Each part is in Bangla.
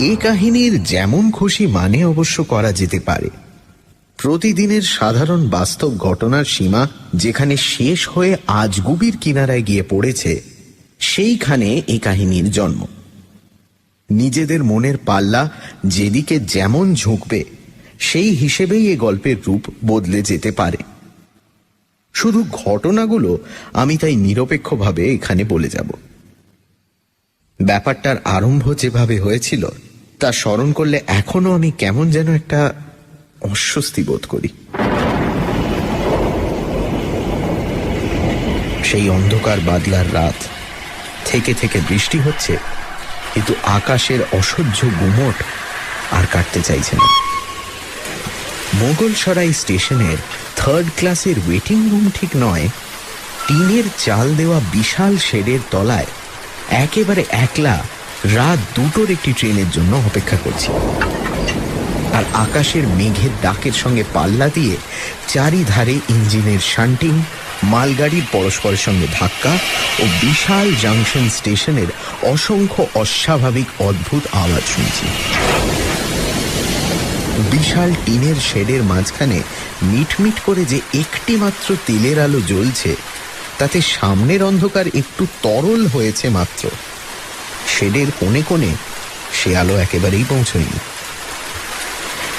এ কাহিনীর যেমন খুশি মানে অবশ্য করা যেতে পারে। প্রতিদিনের সাধারণ বাস্তব ঘটনার সীমা যেখানে শেষ হয়ে আজগুবির কিনারায় গিয়ে পড়েছে, সেইখানে এ কাহিনীর জন্ম। নিজেদের মনের পাল্লা যেদিকে যেমন ঝুঁকবে সেই হিসেবেই এ গল্পের রূপ বদলে যেতে পারে। শুধু ঘটনাগুলো আমি তাই নিরপেক্ষভাবে এখানে বলে যাব। ব্যাপারটার আরম্ভ যেভাবে হয়েছিল তা স্মরণ করলে এখনো আমি কেমন যেন একটা অস্বস্তি বোধ করি। সেই অন্ধকার বাদলার রাত, থেকে থেকে বৃষ্টি হচ্ছে, কিন্তু আকাশের অসহ্য গুমট আর কাটতে চাইছে না। মোগলসরাই স্টেশনের 3rd ক্লাসের ওয়েটিং রুম ঠিক নয়, টিনের চাল দেওয়া বিশাল শেডের তলায় একেবারে একলা রাত 2টোর একটি ট্রেনের জন্য অপেক্ষা করছি। আর আকাশের মেঘের ডাকের সঙ্গে পাল্লা দিয়ে চারিধারে ইঞ্জিনের শান্টিং, মালগাড়ির পরস্পরের সঙ্গে ধাক্কা ও বিশাল জাংশন স্টেশনের অসংখ্য অস্বাভাবিক অদ্ভুত আওয়াজ শুনছি। বিশাল টিনের শেডের মাঝখানে মিটমিট করে যে একটি মাত্র তেলের আলো জ্বলছে, তাতে সামনের অন্ধকার একটু তরল হয়েছে মাত্র। শেডের কোণে কোণে সে আলো একেবারেই পৌঁছয়নি।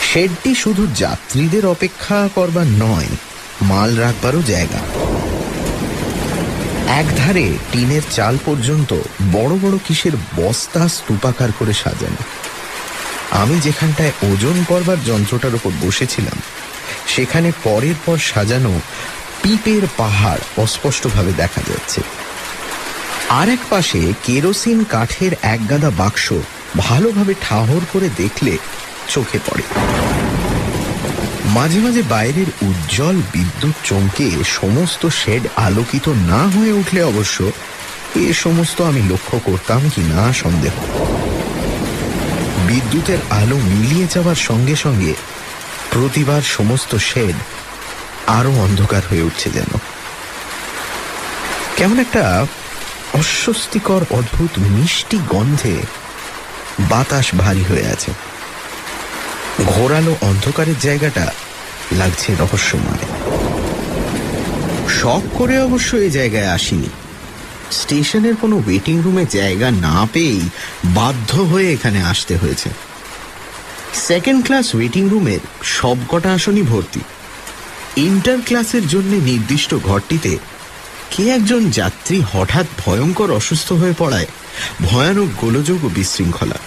শেডটি শুধু যাত্রীদের অপেক্ষা করবার নয়, মাল রাখবারও জায়গা। একধারে টিনের চাল পর্যন্ত বড় বড় কিসের বস্তা স্তূপাকার করে সাজানো। আমি যেখানটায় ওজন করবার যন্ত্রটার উপর বসেছিলাম, সেখানে পরের পর সাজানো পিপের পাহাড় অস্পষ্টভাবে দেখা যাচ্ছে। আর এক পাশে কেরোসিন কাঠের একগাদা বাক্স ভালোভাবে ঠাহর করে দেখলে চোখে পড়ে। মাঝে মাঝে বাইরের উজ্জ্বল বিদ্যুৎ চমকে সমস্ত শেড আলোকিত না হয়ে উঠলে অবশ্য এ সমস্ত আমি লক্ষ্য করতাম কি না সন্দেহ। বিদ্যুতের আলো মিলিয়ে যাওয়ার সঙ্গে সঙ্গে প্রতিবার সমস্ত শেড আরো অন্ধকার হয়ে উঠছে, যেন কেমন একটা অস্বস্তিকর অদ্ভুত মিষ্টি গন্ধে বাতাস ভারী হয়ে আছে। ঘোরালো অন্ধকারের জায়গাটা লাগছে রহস্যময়। শখ করে অবশ্য এই জায়গায় আসিনি। স্টেশনের কোনো ওয়েটিং রুমে জায়গা না পেয়েই বাধ্য হয়ে এখানে আসতে হয়েছে। 2nd ক্লাস ওয়েটিং রুমের সবকটা আসনই ভর্তি। ইন্টার ক্লাসের জন্য নির্দিষ্ট ঘরটিতে কে একজন যাত্রী হঠাৎ ভয়ঙ্কর অসুস্থ হয়ে পড়ায় ভয়ানক গোলযোগ ও বিশৃঙ্খলা।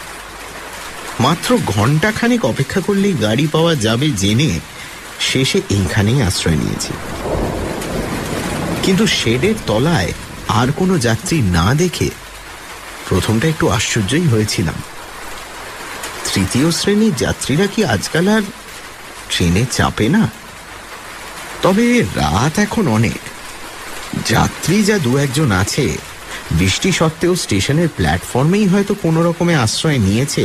মাত্র ঘণ্টাখানেক অপেক্ষা করলেই গাড়ি পাওয়া যাবে জেনে শেষে এইখানেই আশ্রয় নিয়েছি। কিন্তু শেডের তলায় আর কোনো যাত্রী না দেখে প্রথমটা একটু আশ্চর্যই হয়েছিলাম। 3য় শ্রেণীর যাত্রীরা কি আজকাল আর ট্রেনে চাপে না? তবে রাত এখন অনেক, যাত্রী যা 2-1জন আছে, বৃষ্টি সত্ত্বেও স্টেশনের প্ল্যাটফর্মেই হয়তো কোনো রকমে আশ্রয় নিয়েছে,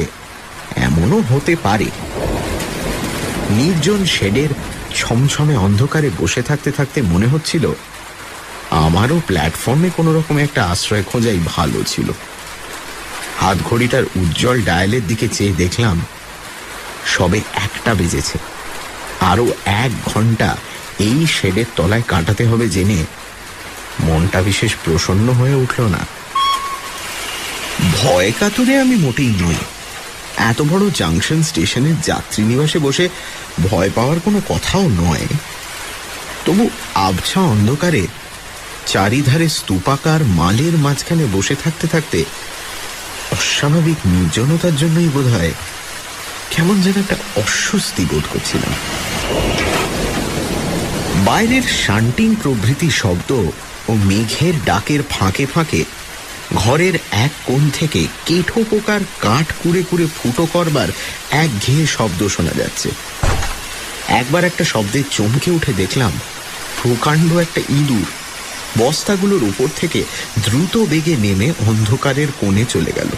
এমনও হতে পারে। নির্জন শেডের ছমছমে অন্ধকারে বসে থাকতে থাকতে মনে হচ্ছিল আমারও প্ল্যাটফর্মে কোনো রকমে একটা আশ্রয় খোঁজাই ভালো ছিল। হাত ঘড়িটার উজ্জ্বল ডায়ালের দিকে চেয়ে দেখলাম সবে 1টা বেজেছে। আরও 1 ঘন্টা এই শেডের তলায় কাটাতে হবে জেনে মনটা বিশেষ প্রসন্ন হয়ে উঠল না। ভয় কাতরে আমি মোটেই নই। এত বড় জাংশন স্টেশনের যাত্রী নিবাসে বসে ভয় পাওয়ার কোনো কথাও নয়। তবু আবছা অন্ধকারে চারিধারে স্তূপাকার মালের মাঝখানে বসে থাকতে থাকতে অস্বাভাবিক নির্জনতার জন্যই বোধ হয় কেমন যেন একটা অস্বস্তি বোধ করছিলাম। বাইরের শান্টিং প্রভৃতি শব্দ ও মেঘের ডাকের ফাঁকে ফাঁকে ঘরের এক কোণ থেকে কেঠো পোকার কাঠ কুড়ে কুড়ে ফুটো করবার একঘেয়ে শব্দ শোনা যাচ্ছে। একবার একটা শব্দে চমকে উঠে দেখলাম প্রকাণ্ড একটা ইঁদুর বস্তাগুলোর উপর থেকে দ্রুত বেগে নেমে অন্ধকারের কোণে চলে গেল।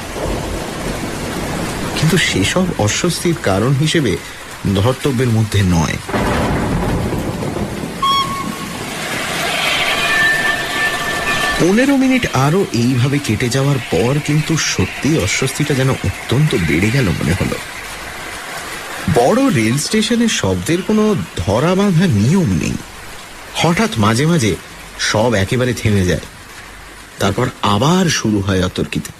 কিন্তু সেসব অস্বস্তির কারণ হিসেবে ধর্তব্যের মধ্যে নয়। 15 মিনিট আরো এইভাবে কেটে যাওয়ার পর কিন্তু সত্যি অস্বস্তিটা যেন অত্যন্ত বেড়ে গেল মনে হলো। বড় রেল স্টেশনের শব্দের কোনো ধরা বাঁধা নিয়ম নেই। হঠাৎ মাঝে মাঝে সব একেবারে থেমে যায়, তারপর আবার শুরু হয় অতর্কিতে।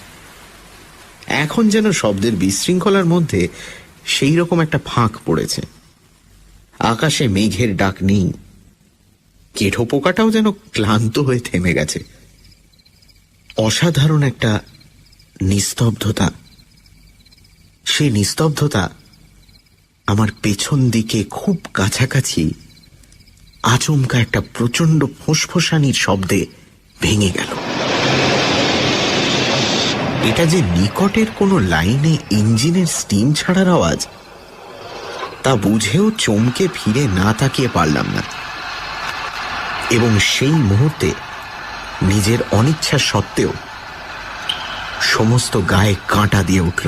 এখন যেন শব্দের বিশৃঙ্খলার মধ্যে সেই রকম একটা ফাঁক পড়েছে। আকাশে মেঘের ডাক নেই, কেঠো পোকাটাও যেন ক্লান্ত হয়ে থেমে গেছে। অসাধারণ একটা নিস্তব্ধতা। সেই নিস্তব্ধতা আমার পেছন দিকে খুব কাছাকাছি আচমকা একটা প্রচণ্ড ফোঁসফোঁসানির শব্দে ভেঙে গেল। এটা যে নিকটের কোনো লাইনে ইঞ্জিনের স্টিম ছাড়ার আওয়াজ, তা বুঝেও চমকে ফিরে না তাকিয়ে পারলাম না, এবং সেই মুহূর্তে নিজের অনিচ্ছা সত্ত্বেও সমস্ত গায়ে কাঁটা দিয়ে উঠল।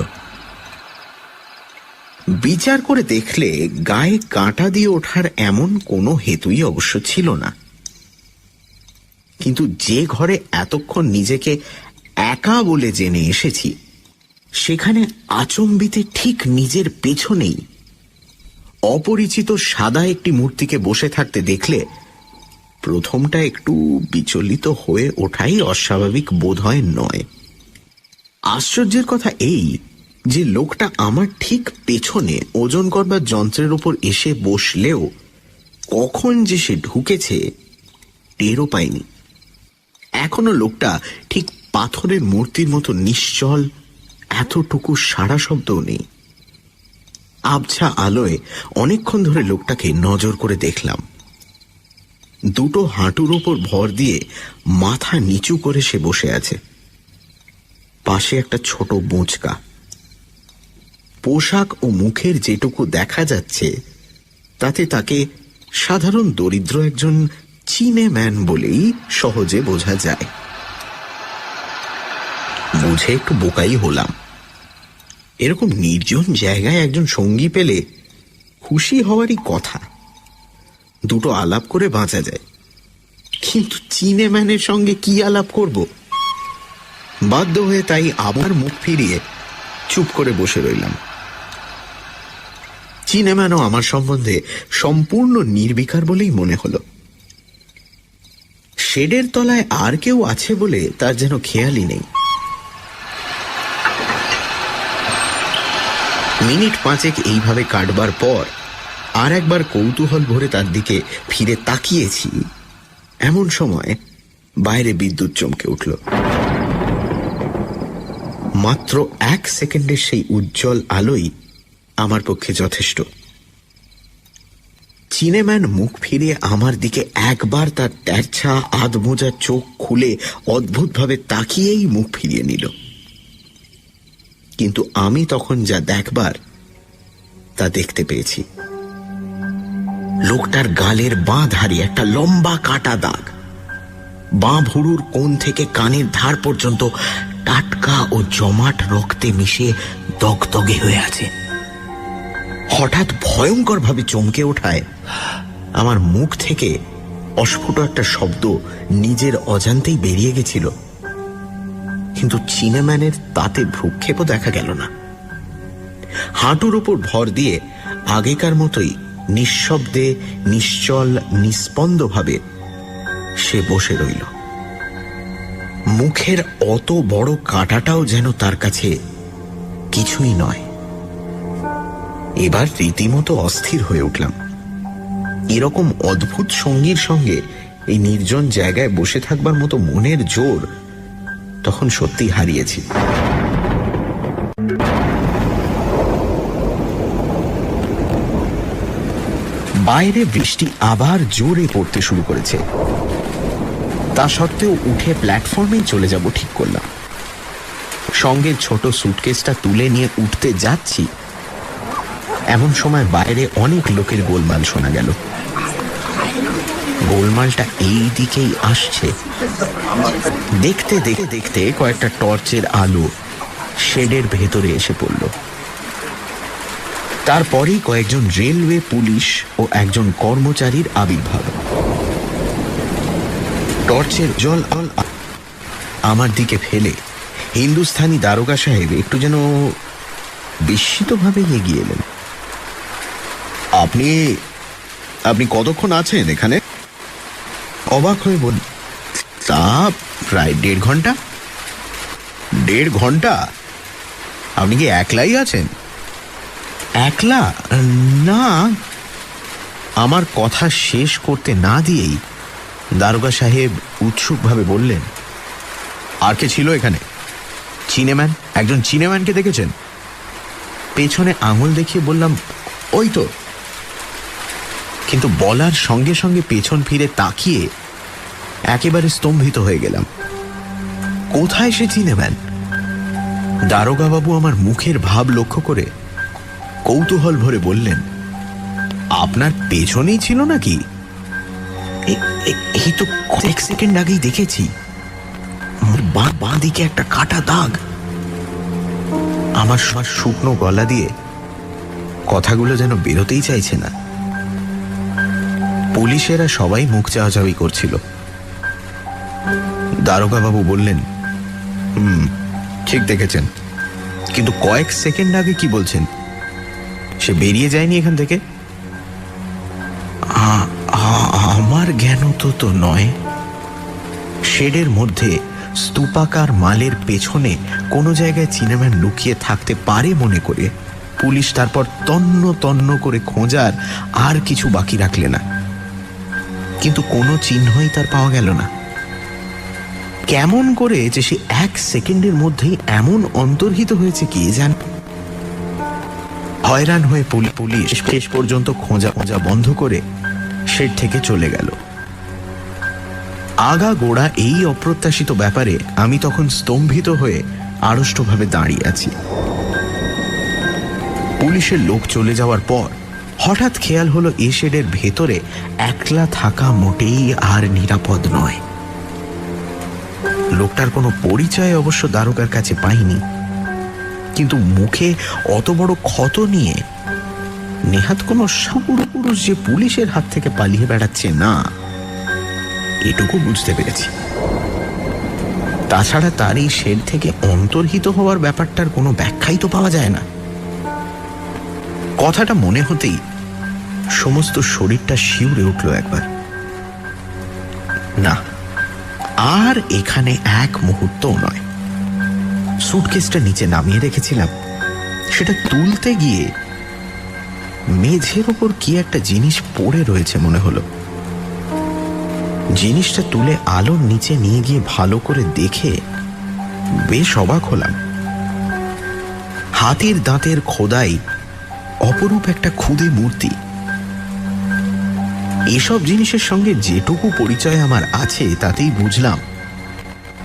বিচার করে দেখলে গায়ে কাঁটা দিয়ে ওঠার এমন কোনো হেতুই অবশ্য ছিল না, কিন্তু যে ঘরে এতক্ষণ নিজেকে একা বলে জেনে এসেছি, সেখানে আচম্বিতে ঠিক নিজের পেছনেই অপরিচিত সাদা একটি মূর্তিকে বসে থাকতে দেখলে প্রথমটা একটু বিচলিত হয়ে ওঠাই অস্বাভাবিক বোধ হয় নয়। আশ্চর্যের কথা এই যে লোকটা আমার ঠিক পেছনে ওজন করবার যন্ত্রের উপর এসে বসলেও কখন যে সে ঢুকেছে টেরও পাইনি। এখনো লোকটা ঠিক পাথরের মূর্তির মতো নিশ্চল, এতটুকু সাড়া শব্দও নেই। আবছা আলোয় অনেকক্ষণ ধরে লোকটাকে নজর করে দেখলাম। দুটো হাঁটুর ওপর ভর দিয়ে মাথা নিচু করে সে বসে আছে। পাশে একটা ছোট বোঁচকা। পোশাক ও মুখের যেটুকু দেখা যাচ্ছে তাতে তাকে সাধারণ দরিদ্র একজন চীনে ম্যান বলেই সহজে বোঝা যায়। বুঝে একটু বোকাই হলাম। এরকম নির্জন জায়গায় একজন সঙ্গী পেলে খুশি হওয়ারই কথা, দুটো আলাপ করে বাঁচা যায়। কিন্তু চীনে ম্যানের সঙ্গে কি আলাপ করব? বাধ্য হয়ে তাই আবার মুখ ফিরিয়ে চুপ করে বসে রইলাম। চীনে ম্যানও আমার সম্বন্ধে সম্পূর্ণ নির্বিকার বলেই মনে হলো। শেডের তলায় আর কেউ আছে বলে তার যেন খেয়ালই নেই। মিনিট 5 এইভাবে কাটবার পর আর একবার কৌতূহল ভরে তার দিকে ফিরে তাকিয়েছি, এমন সময় বাইরে বিদ্যুৎ চমকে উঠল। মাত্র 1 সেকেন্ডের সেই উজ্জ্বল আলোই আমার পক্ষে যথেষ্ট। চীনেম্যান মুখ ফিরিয়ে আমার দিকে একবার তার তেরছা আধমোজা চোখ খুলে অদ্ভুতভাবে তাকিয়েই মুখ ফিরিয়ে নিল। কিন্তু আমি তখন যা দেখবার তা দেখতে পেয়েছি। লোকটার গালের বাঁ ধারে একটা লম্বা কাটা দাগ, বাঁ ভুরুর কোণ থেকে কানের ধার পর্যন্ত টাটকা ও জমাট রক্তে মিশে দগদগে হয়ে আছে। হঠাৎ ভয়ঙ্করভাবে চমকে ওঠায় আমার মুখ থেকে অস্ফুট একটা শব্দ নিজের অজান্তেই বেরিয়ে গেছিল, কিন্তু চীনেম্যানের তাতে ভ্রুক্ষেপও দেখা গেল না। হাঁটুর ওপর ভর দিয়ে আগেকার মতোই নিঃশব্দে, নিশ্চল, নিস্পন্দভাবে সে বসে রইল। মুখের অত বড় কাঁটাটাও যেন তার কাছে কিছুই নয়। এবার রীতিমতো অস্থির হয়ে উঠলাম। এরকম অদ্ভুত সঙ্গীর সঙ্গে এই নির্জন জায়গায় বসে থাকবার মতো মনের জোর তখন সত্যি হারিয়েছি। বাইরে বৃষ্টি আবার জোরে পড়তে শুরু করেছে। তা সত্ত্বেও উঠে প্ল্যাটফর্মেই চলে যাব ঠিক করলাম। সঙ্গে ছোট সুটকেসটা তুলে নিয়ে উঠতে যাচ্ছি, এমন সময় বাইরে অনেক লোকের গোলমাল শোনা গেল। গোলমালটা এই দিকেই আসছে। দেখতে দেখতে দেখতে কয়েকটা টর্চের আলো শেডের ভেতরে এসে পড়ল। তারপরেই কয়েকজন রেলওয়ে পুলিশ ও একজন কর্মচারীর আবির্ভাব। টর্চের জল আমার দিকে ফেলে হিন্দুস্থানি দারোগা সাহেব একটু যেন বিস্মিতভাবে এগিয়ে এলেন। আপনি আপনি কতক্ষণ আছেন এখানে? অবাক হয়ে বলি, তা প্রায় 1.5 ঘন্টা। 1.5 ঘন্টা? আপনি কি একলাই আছেন? একলা না। আমার কথা শেষ করতে না দিয়েই দারোগা সাহেব উৎসুকভাবে বললেন, আর কে ছিল এখানে? চিনেম্যান, একজন চিনেম্যানকে দেখেছেন? পেছনে আঙুল দেখিয়ে বললাম, ওই তো। কিন্তু বলার সঙ্গে সঙ্গে পেছন ফিরে তাকিয়ে একেবারে স্তম্ভিত হয়ে গেলাম। কোথায় সে চিনেম্যান? দারোগাবাবু আমার মুখের ভাব লক্ষ্য করে কৌতূহল ভরে বললেন, আপনার পেছনেই ছিল নাকি? এই তো কয়েক সেকেন্ড আগেই দেখেছি, বাঁ দিকে একটা কাটা দাগ। আমার শুকনো গলা দিয়ে কথাগুলো যেন বেরোতেই চাইছে না। পুলিশেরা সবাই মুখ চাওয়াচাওয়ি করছিল। দারোগাবাবু বললেন, ঠিক দেখেছেন, কিন্তু কয়েক সেকেন্ড আগে কি বলছেন? সে বেরিয়ে যায়নি এখান থেকে? আমার জ্ঞান তো নয়। শেডের মধ্যে স্তূপাকার মালের পেছনে কোনো জায়গায় চিনেম্যান লুকিয়ে থাকতে পারে মনে করে পুলিশ তারপর তন্ন তন্ন করে খোঁজার আর কিছু বাকি রাখলে না। কিন্তু কোনো চিহ্নই তার পাওয়া গেল না। কেমন করে যে সে 1 সেকেন্ডের মধ্যেই এমন অন্তর্হিত হয়েছে কে জানে। হয়রান হয়ে পুলিশ শেষ পর্যন্ত খোঁজা বন্ধ করে শেড থেকে চলে গেল। আগা গোড়া এই অপ্রত্যাশিত ব্যাপারে আমি তখন স্তম্ভিত হয়ে আড়ষ্টভাবে দাঁড়িয়ে আছি। পুলিশের লোক চলে যাওয়ার পর হঠাৎ খেয়াল হলো এ শেডের ভেতরে একলা থাকা মোটেই আর নিরাপদ নয়। লোকটার কোনো পরিচয় অবশ্য দারোগার কাছে পাইনি, কিন্তু মুখে অত বড় ক্ষত নিয়ে নেহাত কোনো পুরুষ যে পুলিশের হাত থেকে পালিয়ে বেড়াচ্ছে না, এটুকু বুঝতে পেরেছি। তাছাড়া তার এই শেড থেকে অন্তর্হিত হওয়ার ব্যাপারটার কোনো ব্যাখ্যাই তো পাওয়া যায় না। কথাটা মনে হতেই সমস্ত শরীরটা শিউরে উঠল একবার। না, আর এখানে এক মুহূর্তও নয়। সুটকেসটা নিচে নামিয়ে রেখেছিলাম, সেটা তুলতে গিয়ে মেঝের ওপর কি একটা জিনিস পড়ে রয়েছে মনে হলো। জিনিসটা তুলে আলোর নিচে নিয়ে গিয়ে ভালো করে দেখে বেশ অবাক হলাম। হাতির দাঁতের খোদাই অপরূপ একটা খুদে মূর্তি। এসব জিনিসের সঙ্গে যেটুকু পরিচয় আমার আছে তাতেই বুঝলাম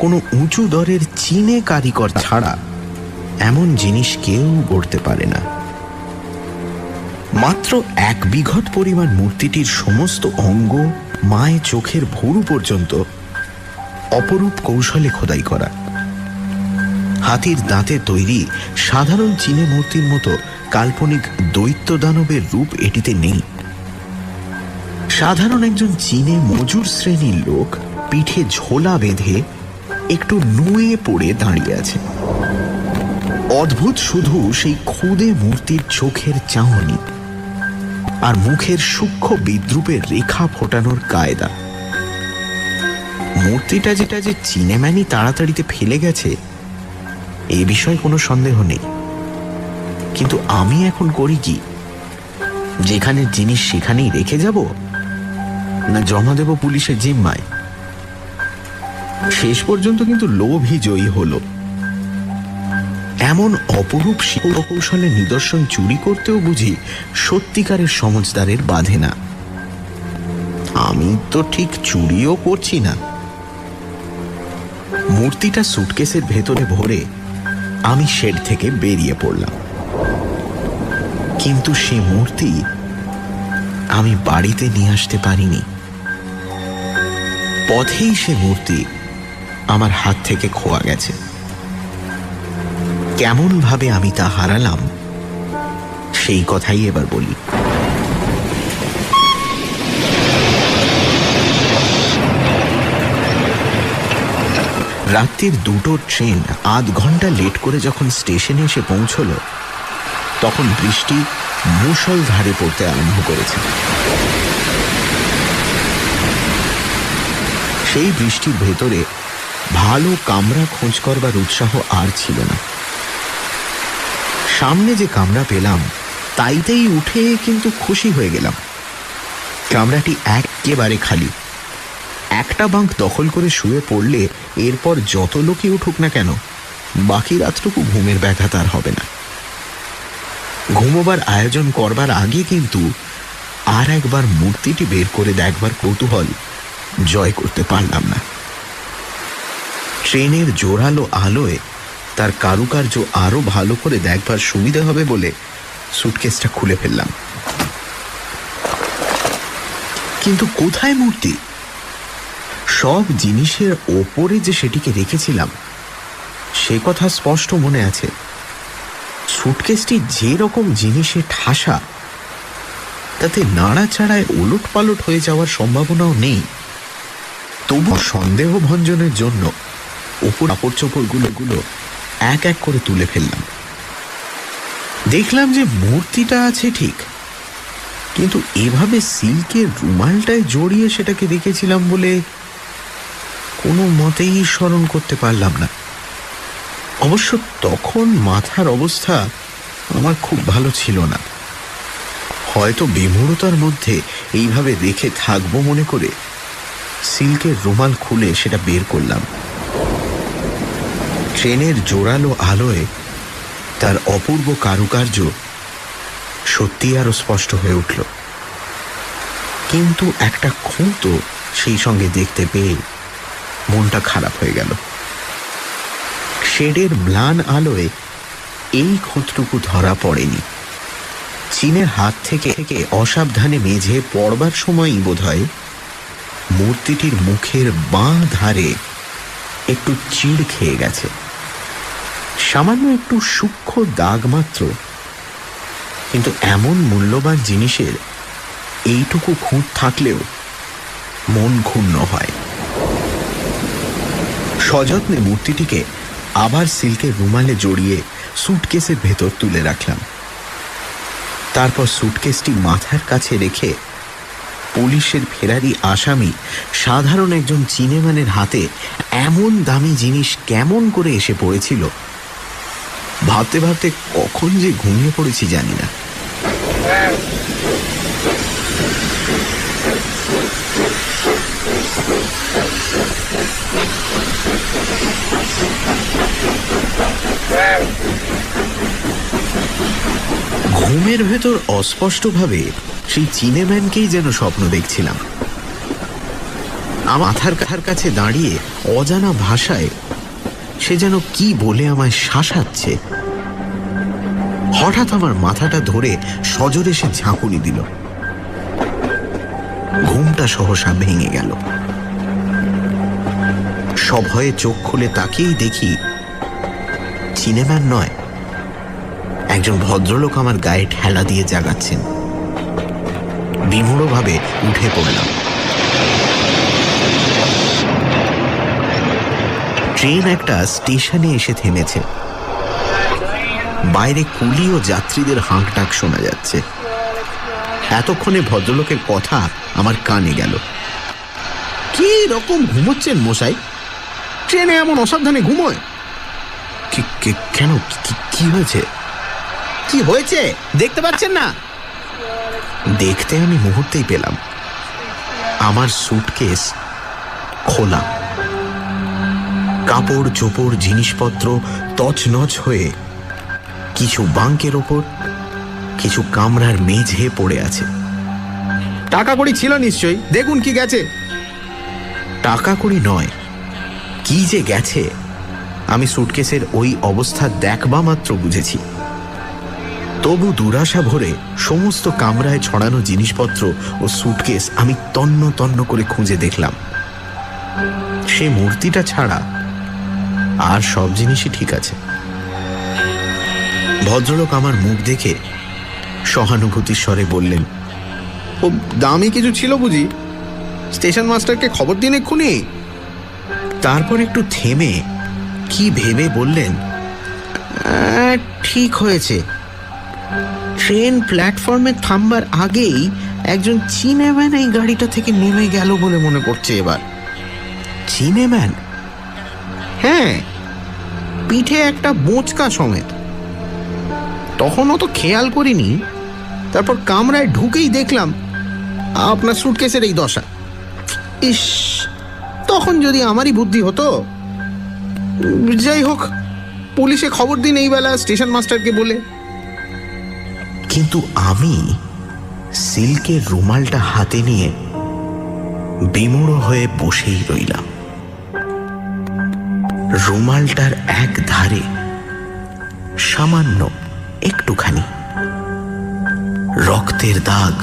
কোনো উঁচু দরের চীনে কারিগর ছাড়া এমন জিনিস কেউ গড়তে পারে না। মাত্র 1 বিঘত পরিমাণ মূর্তিটির সমস্ত অঙ্গ, মায় চোখের ভুরু পর্যন্ত অপরূপ কৌশলে খোদাই করা। হাতির দাঁতে তৈরি সাধারণ চীনে মূর্তির মতো কাল্পনিক দৈত্য দানবের রূপ এটিতে নেই। সাধারণ একজন চীনে মজুর শ্রেণীর লোক পিঠে ঝোলা বেঁধে একটু নুয়ে পড়ে দাঁড়িয়ে আছে। অদ্ভুত শুধু সেই খুদে মূর্তির চোখের চাহনি আর মুখের সূক্ষ্ম বিদ্রূপের রেখা ফোটানোর কায়দা। মূর্তিটা যেটা যে চিনেম্যানই তাড়াতাড়িতে ফেলে গেছে এ বিষয়ে কোনো সন্দেহ নেই, কিন্তু আমি এখন করি কি? যেখানে জিনিস সেখানেই রেখে যাব, না জমা দেব পুলিশের জিম্মায়? শেষ পর্যন্ত কিন্তু লোভই জয়ী হল। এমন অপরূপ শিল্পকৌশলে নিদর্শন চুরি করতেও বুঝি সত্যিকারের সমজদারের বাধে না। আমি তো ঠিক চুরিও করছি না। মূর্তিটা সুটকেসের ভেতরে ভরে আমি শেড থেকে বেরিয়ে পড়লাম, কিন্তু সে মূর্তি আমি বাড়িতে নিয়ে আসতে পারিনি। পথেই সে মূর্তি আমার হাত থেকে খোয়া গেছে। কেমন ভাবে আমি তা হারালাম সেই কথাই এবার বলি। রাত্রির 2টোর ট্রেন আধ ঘন্টা লেট করে যখন স্টেশনে এসে পৌঁছল, তখন বৃষ্টি মুষলধারে পড়তে আরম্ভ করেছে। সেই বৃষ্টির ভেতরে ভালো কামরা খোঁজ করবার উৎসাহ আর ছিল না। সামনে যে কামরা পেলাম তাইতেই উঠে কিন্তু খুশি হয়ে গেলাম। কামরাটি একেবারে খালি। একটা বাঙ্ক দখল করে শুয়ে পড়লে এরপর যত লোকই উঠুক না কেন, বাকি রাতটুকু ঘুমের ব্যাঘাত আর হবে না। ঘুমোবার আয়োজন করবার আগে কিন্তু আর একবার মূর্তিটি বের করে দেখবার কৌতূহল জয় করতে পারলাম না। ট্রেনের জোরালো আলোয় তার কারুকার্য আরো ভালো করে দেখবার সুবিধা হবে বলে সুটকেসটা খুলে ফেললাম। কিন্তু কোথায় মূর্তি? সব জিনিসের ওপরে যে সেটিকে রেখেছিলাম সে কথা স্পষ্ট মনে আছে। সুটকেসটি যে রকম জিনিসে ঠাসা, তাতে নাড়াচাড়ায় ওলট পালট হয়ে যাওয়ার সম্ভাবনাও নেই। তবু সন্দেহ ভঞ্জনের জন্য ওপর কাপড় চোপড়গুলো এক এক করে তুলে ফেললাম। দেখলাম যে মূর্তিটা আছে ঠিক, কিন্তু এভাবে সিল্কের রুমালটায় জড়িয়ে সেটাকে রেখেছিলাম বলে কোনো মতেই স্মরণ করতে পারলাম না। অবশ্য তখন মাথার অবস্থা আমার খুব ভালো ছিল না। হয়তো বিমূঢ়তার মধ্যে এইভাবে রেখে থাকবো মনে করে সিল্কের রুমাল খুলে সেটা বের করলাম। ট্রেনের জোরালো আলোয় তার অপূর্ব কারুকার্য সত্যি আরো স্পষ্ট হয়ে উঠল। কিন্তু একটা খুঁতো সেই সঙ্গে দেখতে পেয়ে মনটা খারাপ হয়ে গেল। শেডের ম্লান আলোয় এই খুঁতটুকু ধরা পড়েনি। চীনের হাত থেকে অসাবধানে মেঝে পড়বার সময়ই বোধহয় মূর্তিটির মুখের বাঁ ধারে একটু চিড় খেয়ে গেছে। সামান্য একটু সূক্ষ্ম দাগ মাত্র, কিন্তু এমন মূল্যবান জিনিসের এইটুকু খুঁত থাকলেও মন ক্ষুণ্ণ হয়। সযত্নে মূর্তিটিকে আবার সিল্কের রুমালে জড়িয়ে সুটকেসের ভেতর তুলে রাখলাম। তারপর সুটকেসটি মাথার কাছে রেখে পুলিশের ফেরারি আসামি সাধারণ একজন চিনেম্যানের হাতে এমন দামি জিনিস কেমন করে এসে পড়েছিল ভাবতে ভাবতে কখন যে ঘুমিয়ে পড়েছি জানি না। ঘুমের ভেতর অস্পষ্টভাবে সেই চিনেম্যানকেই যেন স্বপ্ন দেখছিলাম। আমার মাথার কাছে দাঁড়িয়ে অজানা ভাষায় সে যেন কি বলে আমায় শাসাচ্ছে। হঠাৎ আমার মাথাটা ধরে সজোরে সে ঝাঁকুনি দিল। ঘুমটা সহসা ভেঙে গেল। সভয়ে চোখ খুলে তাকিয়েই দেখি চিনেম্যান নয়, একজন ভদ্রলোক আমার গায়ে ঠেলা দিয়ে জাগাচ্ছেন। বিমূঢ়ভাবে উঠে পড়লাম। ট্রেন একটা স্টেশনে এসে থেমেছে। বাইরে কুলি ও যাত্রীদের হাঁকডাক শোনা যাচ্ছে। এতক্ষণে ভদ্রলোকের কথা আমার কানে গেল। কি রকম ঘুমোচ্ছেন মশাই? ট্রেনে এমন অসাবধানে ঘুমোয়? কেন, কি হয়েছে? কি হয়েছে দেখতে পাচ্ছেন না? দেখতে আমি মুহূর্তেই পেলাম আমার সুটকেস খোলা। কাপড় চোপড় জিনিসপত্র তছনছ হয়ে কিছু বাঙ্কের ওপর, কিছু কামরার মেঝে পড়ে আছে। টাকা কড়ি ছিল নিশ্চয়ই, দেখুন কি গেছে। টাকা কড়ি নয়, কি যে গেছে আমি সুটকেসের ওই অবস্থা দেখবা মাত্র বুঝেছি। তবু দুরাশা ভরে সমস্ত কামরায় ছড়ানো জিনিসপত্র ও সুটকেস আমি তন্ন তন্ন করে খুঁজে দেখলাম। সে মূর্তিটা ছাড়া আর সব জিনিসই ঠিক আছে। ভদ্রলোক আমার মুখ দেখে সহানুভূতির স্বরে বললেন, খুব দামি কিছু ছিল বুঝি? স্টেশন মাস্টারকে খবর দিন এক্ষুনি। তারপর একটু থেমে কি ভেবে বললেন, ঠিক হয়েছে, ট্রেন প্ল্যাটফর্মে থামবার আগেই একজন চিনেম্যান এই গাড়িটা থেকে নেমে গেল বলে মনে পড়ছে এবার। চিনেম্যান? হ্যাঁ, পিঠে একটা বোঁচকা সমেত। তখন অত খেয়াল করিনি, তারপর কামরায় ঢুকেই দেখলাম আপনার সুটকেসের এই দশা। ইস, তখন যদি আমারই বুদ্ধি হতো। যাই হোক, পুলিশে খবর দিন এই বেলা স্টেশন মাস্টারকে বলে। কিন্তু আমি সিল্কের রুমালটা হাতে নিয়ে বিমূঢ় হয়ে বসেই রইলাম। রুমালটার এক ধারে সামান্য একটুখানি রক্তের দাগ